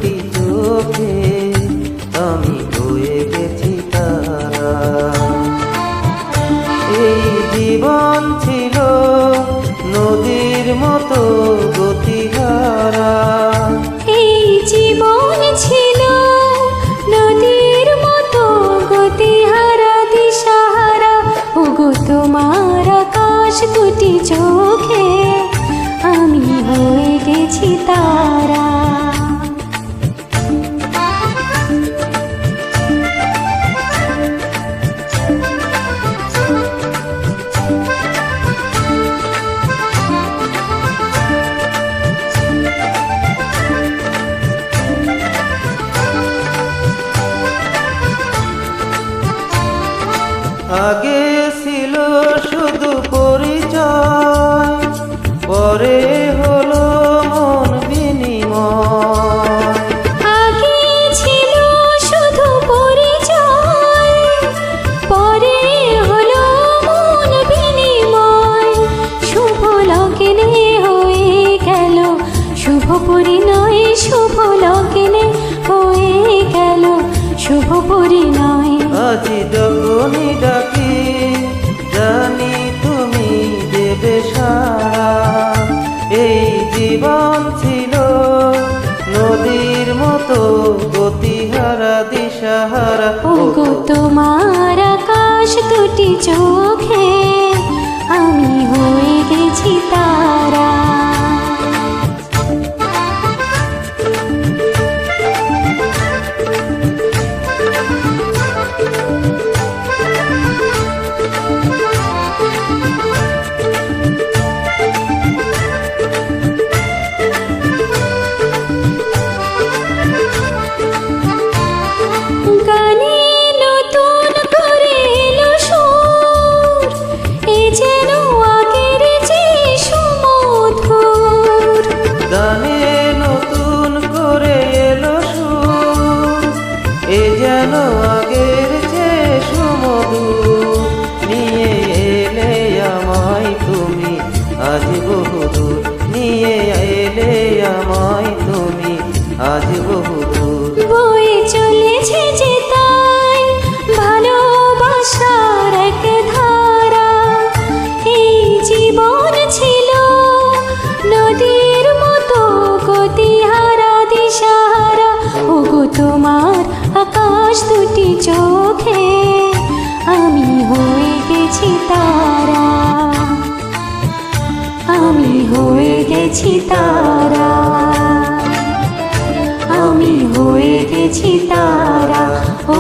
দুটি চোখে আমি হয়ে গেছি তারা। এই জীবন ছিল নদীর মতো গতিহারা, এই জীবন ছিল নদীর মতো গতিহারা দিশাহারা। ওগো তোমার আকাশ দুটি চোখে আমি হয়ে গেছি তারা। আগে ছিল শুধু পরিচয়, পরে হলো মন বিনিময়। আগে ছিল শুধু পরিচয়, পরে হলো মন বিনিময়। শুভ লগ্নে হয়ে গেল শুভ পরিণয়, শুভ লগ্নে হয়ে গেল শুভ পরিণয়। আজ যখনই ডাকি জানি তুমি দেবে সাড়া। এই জীবন ছিল নদীর মতো গতিহারা দিশাহারা। ওগো তোমার আকাশ দুটি চোখে আমি হয়ে গেছি তারা। এ যেন আগের যে সুমধুর, নিয়ে এলে আমায় তুমি আজ বহুদূর, নিয়ে এলে আমায় তুমি আজ বহুদূর। বয়ে চলেছে যে তাই ভালোবাসার এক ধারা। এই জীবন ছিল নদীর মতো গতিহারা দিশাহারা। ওগো তোমার আকাশ দুটি চোখে আমি হয়ে গেছি তারা, আমি হয়ে গেছি তারা, আমি হয়ে গেছি তারা। ও